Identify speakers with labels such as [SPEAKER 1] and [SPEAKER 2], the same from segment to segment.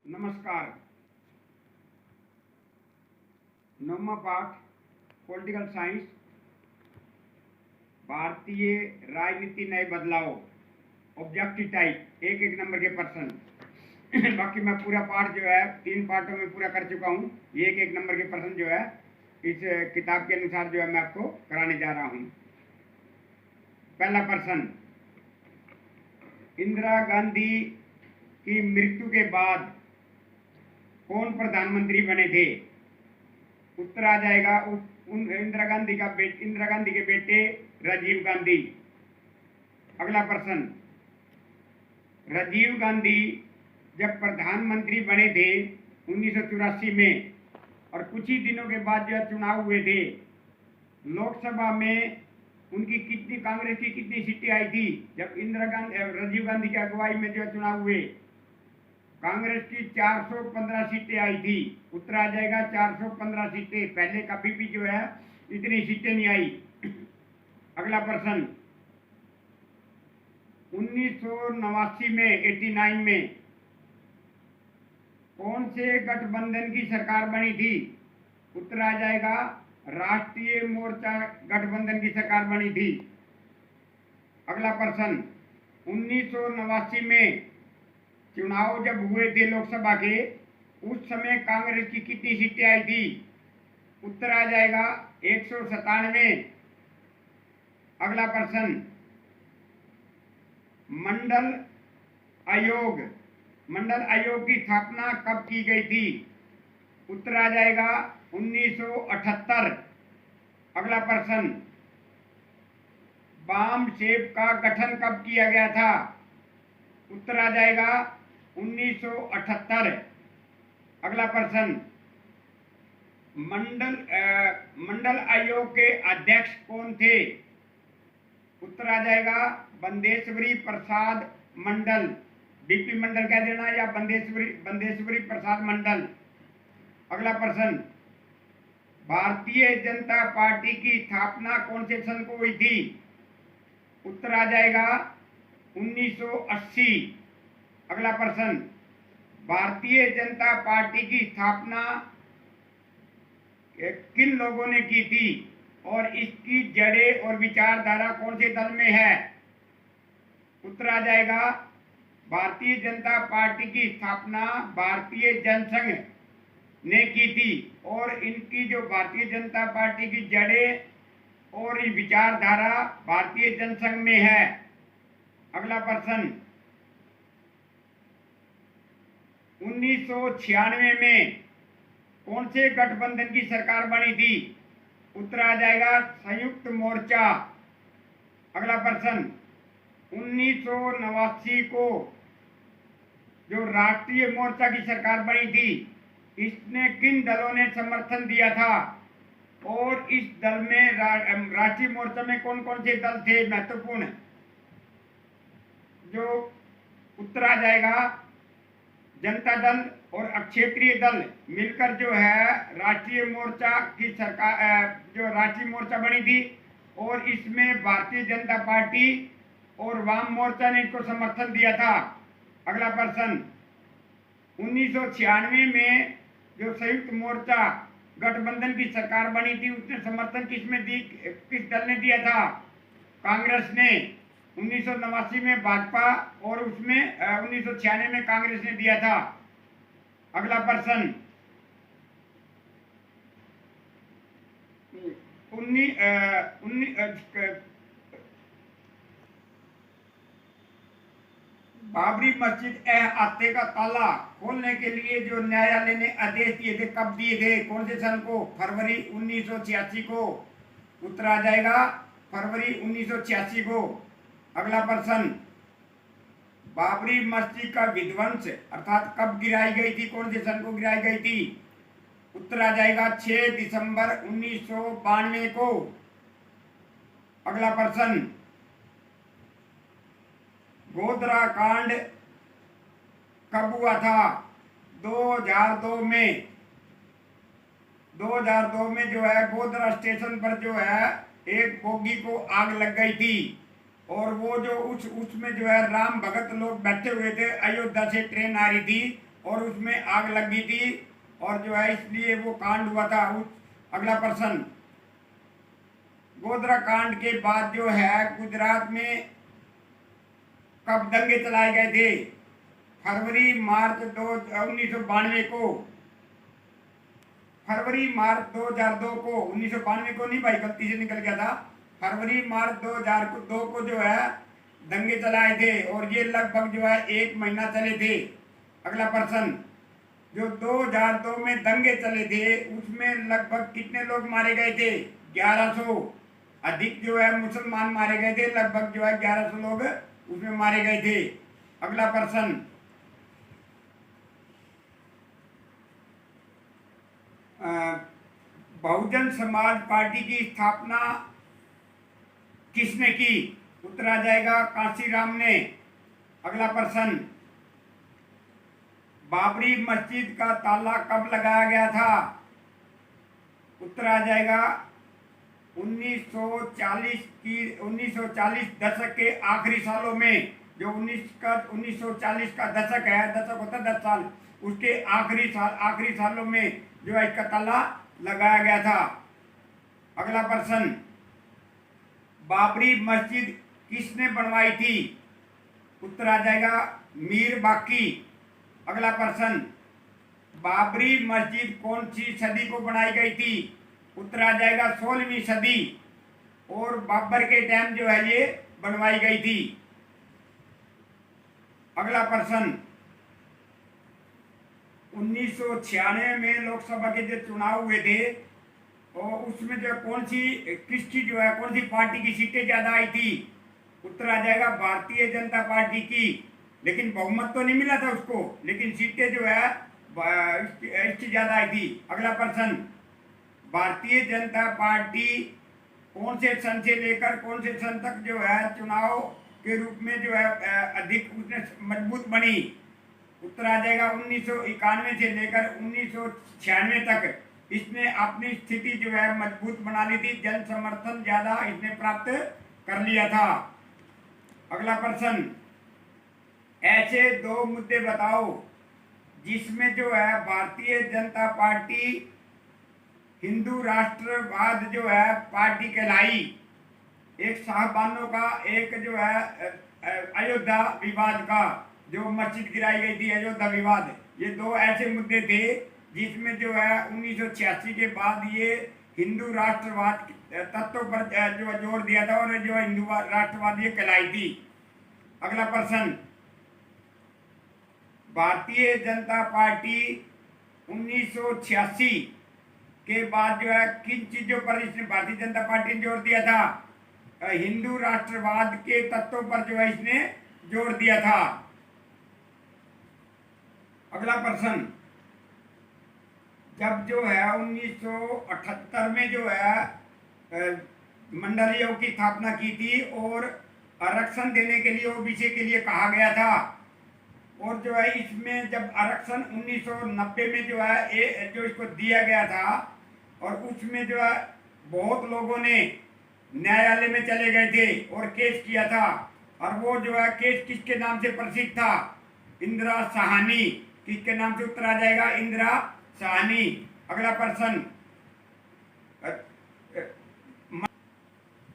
[SPEAKER 1] नमस्कार। नौवां पाठ पॉलिटिकल साइंस, भारतीय राजनीति नए बदलाव, ऑब्जेक्टिव टाइप, एक एक नंबर के प्रश्न। बाकी मैं पूरा पाठ जो है 3 पार्टों में पूरा कर चुका हूँ। ये एक एक नंबर के प्रश्न जो है इस किताब के अनुसार जो है मैं आपको कराने जा रहा हूँ। पहला प्रश्न, इंदिरा गांधी की मृत्यु के बाद कौन प्रधानमंत्री बने थे? उत्तर आ जाएगा इंदिरा गांधी के बेटे राजीव गांधी। अगला प्रश्न, राजीव गांधी जब प्रधानमंत्री बने थे 1984 में और कुछ ही दिनों के बाद जो चुनाव हुए थे, लोकसभा में उनकी कांग्रेस की कितनी सीटें आई थी? जब राजीव गांधी की अगुवाई में जो चुनाव हुए, कांग्रेस की 415 सीटें आई थी। उत्तर आ जाएगा 415 सीटें। पहले कभी भी जो है इतनी सीटें नहीं आई। अगला प्रश्न, 1989 में 89 में कौन से गठबंधन की सरकार बनी थी? उत्तर आ जाएगा राष्ट्रीय मोर्चा गठबंधन की सरकार बनी थी। अगला प्रश्न, 1989 में चुनाव जब हुए थे लोकसभा के, उस समय कांग्रेस की कितनी सीटें आई थी? उत्तर आ जाएगा 197। अगला प्रश्न, मंडल आयोग की स्थापना कब की गई थी? उत्तर आ जाएगा 1978। अगला प्रश्न, बाम सेब का गठन कब किया गया था? उत्तर आ जाएगा 1978। अगला प्रश्न, मंडल आयोग के अध्यक्ष कौन थे? उत्तर आ जाएगा बंदेश्वरी प्रसाद मंडल। बीपी मंडल कह देना या बंदेश्वरी प्रसाद मंडल। अगला प्रश्न, भारतीय जनता पार्टी की स्थापना कौन से सन को हुई थी? उत्तर आ जाएगा 1980। अगला प्रश्न, भारतीय जनता पार्टी की स्थापना किन लोगों ने की थी और इसकी जड़ें और विचारधारा कौन से दल में है? उत्तर आ जाएगा भारतीय जनता पार्टी की स्थापना भारतीय जनसंघ ने की थी और इनकी जो भारतीय जनता पार्टी की जड़ें और विचारधारा भारतीय जनसंघ में है। अगला प्रश्न, 1996 में कौन से गठबंधन की सरकार बनी थी? उत्तर आ जाएगा संयुक्त मोर्चा। अगला प्रश्न, 1989 को जो राष्ट्रीय मोर्चा की सरकार बनी थी, इसने किन दलों ने समर्थन दिया था और इस दल में राष्ट्रीय मोर्चा में कौन कौन से दल थे महत्वपूर्ण? जो उत्तर आ जाएगा जनता दल और क्षेत्रीय दल मिलकर जो है राष्ट्रीय मोर्चा की सरकार, जो राष्ट्रीय मोर्चा बनी थी और इसमें भारतीय जनता पार्टी और वाम मोर्चा ने इसको समर्थन दिया था। अगला प्रश्न, 1996 में जो संयुक्त मोर्चा गठबंधन की सरकार बनी थी, उसने समर्थन किस दल ने दिया था? कांग्रेस ने। 1989 में भाजपा और उसमें 1996 में कांग्रेस ने दिया था। अगला प्रश्न, बाबरी मस्जिद अहाते का ताला खोलने के लिए जो न्यायालय ने आदेश दिए थे, कब दिए थे? कौन से सन को? फरवरी 1986 को। उत्तर आ जाएगा फरवरी 1986 को। अगला प्रश्न, बाबरी मस्जिद का विध्वंस अर्थात कब गिराई गई थी? कौन से सन को गिराई गई थी? उत्तर आ जाएगा 6 दिसंबर 1992 को। अगला प्रश्न, गोधरा कांड कब हुआ था? 2002 में। 2002 में जो है गोधरा स्टेशन पर जो है एक बोगी को आग लग गई थी और वो जो उसमें जो है राम भगत लोग बैठे हुए थे। अयोध्या से ट्रेन आ रही थी और उसमें आग लग गई थी और जो है इसलिए वो कांड हुआ था। अगला प्रश्न, गोधरा कांड के बाद जो है गुजरात में कब दंगे चलाए गए थे? फरवरी मार्च 1992 को, फरवरी मार्च 2002 को, 1992 को नहीं भाई, गलती से निकल गया था। फरवरी मार्च 2002 को जो है दंगे चलाए थे और ये लगभग जो है 1 महीना चले थे। अगला प्रश्न, जो 2002 में दंगे चले थे उसमें लगभग कितने लोग मारे गए थे? 1100। अधिक जो है मुसलमान मारे गए थे, लगभग जो है 1100 लोग उसमें मारे गए थे। अगला प्रश्न, बहुजन समाज पार्टी की स्थापना किसने की? उत्तर आ जाएगा कांशीराम ने। अगला प्रश्न, बाबरी मस्जिद का ताला कब लगाया गया था? उत्तर आ जाएगा 1940 दशक के आखिरी सालों में। जो 1940 का दशक है, दशक होता है 10 साल, उसके आखिरी सालों में जो है इसका ताला लगाया गया था। अगला प्रश्न, बाबरी मस्जिद किसने बनवाई थी? उत्तर आ जाएगा मीर बाकी। अगला प्रश्न, बाबरी मस्जिद कौन सी सदी को बनाई गई थी? उत्तर आ जाएगा 16वीं सदी और बाबर के टाइम जो है ये बनवाई गई थी। अगला प्रश्न, 1996 में लोकसभा के जो चुनाव हुए थे और उसमें जो कौन सी पार्टी की सीटें ज्यादा आई थी? उत्तर आ जाएगा भारतीय जनता पार्टी की, लेकिन बहुमत तो नहीं मिला था उसको, लेकिन सीटें जो है इसकी ज्यादा आई थी। अगला प्रश्न, भारतीय जनता पार्टी कौन से सन से लेकर कौन से सन तक जो है चुनाव के रूप में जो है अधिक उसने मजबूत बनी? उत्तर आ जाएगा 1991 से लेकर 1996 तक इसने अपनी स्थिति जो है मजबूत बना ली थी, जन समर्थन ज्यादा इसने प्राप्त कर लिया था। अगला प्रश्न, ऐसे 2 मुद्दे बताओ जिसमें जो है भारतीय जनता पार्टी हिंदू राष्ट्रवाद जो है पार्टी कहलाई। एक साहबानों का, एक जो है अयोध्या विवाद का, जो मस्जिद गिराई गई थी, अयोध्या विवाद। ये 2 ऐसे मुद्दे थे जिसमें जो है 1986 के बाद ये हिंदू राष्ट्रवाद तत्वों पर जो जोर दिया था और जो हिंदू राष्ट्रवाद ये कहलाई थी। अगला प्रश्न, भारतीय जनता पार्टी 1986 के बाद जो है किन चीजों पर इसने, भारतीय जनता पार्टी ने जोर दिया था? हिंदू राष्ट्रवाद के तत्वों पर जो है इसने जोर दिया था। अगला प्रश्न, जब जो है 1978 में जो है मंडल आयोग की स्थापना की थी और आरक्षण देने के लिए ओबीसी के लिए कहा गया था, और जो है इसमें जब आरक्षण 1990 में जो है जो इसको दिया गया था और उसमें जो है बहुत लोगों ने न्यायालय में चले गए थे और केस किया था, और वो जो है केस किसके नाम से प्रसिद्ध था? इंदिरा साहनी। किसके नाम से? उत्तर आ जाएगा इंदिरा साहनी।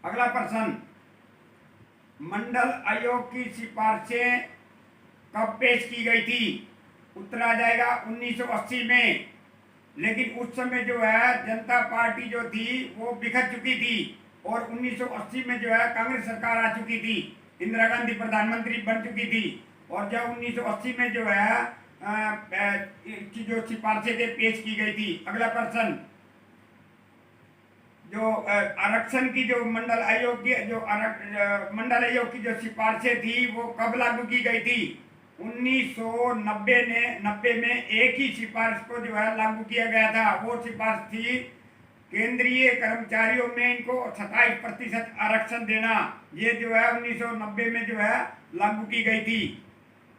[SPEAKER 1] अगला प्रश्न, मंडल आयोग की सिफारिशें कब पेश की गई थी? उत्तर आ जाएगा 1980 में। लेकिन उस समय जो है जनता पार्टी जो थी वो बिखर चुकी थी और 1980 में जो है कांग्रेस सरकार आ चुकी थी, इंदिरा गांधी प्रधानमंत्री बन चुकी थी, और जब 1980 में जो है की जो सिफारिशें पेश की गई थी। अगला प्रश्न, जो आरक्षण की जो मंडल आयोग की जो सिफारिशें थी वो कब लागू की गई थी? 1990 में एक ही सिफारिश को जो है लागू किया गया था। वो सिफारिश थी केंद्रीय कर्मचारियों में इनको 27% आरक्षण देना। ये जो है 1990 में जो है लागू की गई थी।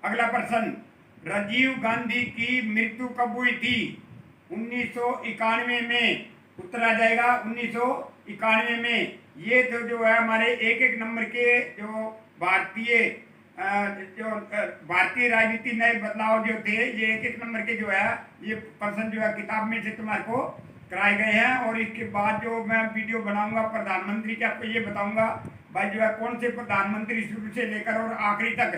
[SPEAKER 1] अगला प्रश्न, राजीव गांधी की मृत्यु कब हुई थी? 1991 में। उत्तर आ जाएगा 1991 में। ये तो जो है हमारे एक नंबर के जो भारतीय जो भारतीय राजनीति नए बदलाव जो थे ये 1-1 नंबर के जो है ये प्रश्न जो है किताब में से तुम्हारे को कराए गए हैं। और इसके बाद जो मैं वीडियो बनाऊंगा प्रधानमंत्री के, आपको ये बताऊंगा भाई जो है कौन से प्रधानमंत्री शुरू से लेकर और आखिरी तक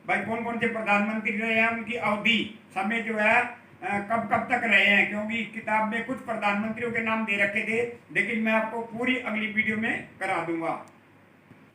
[SPEAKER 1] भाई कौन कौन से प्रधानमंत्री रहे हैं, उनकी अवधि समय जो है कब कब तक रहे हैं। क्योंकि इस किताब में कुछ प्रधानमंत्रियों के नाम दे रखे थे, लेकिन मैं आपको पूरी अगली वीडियो में करा दूंगा।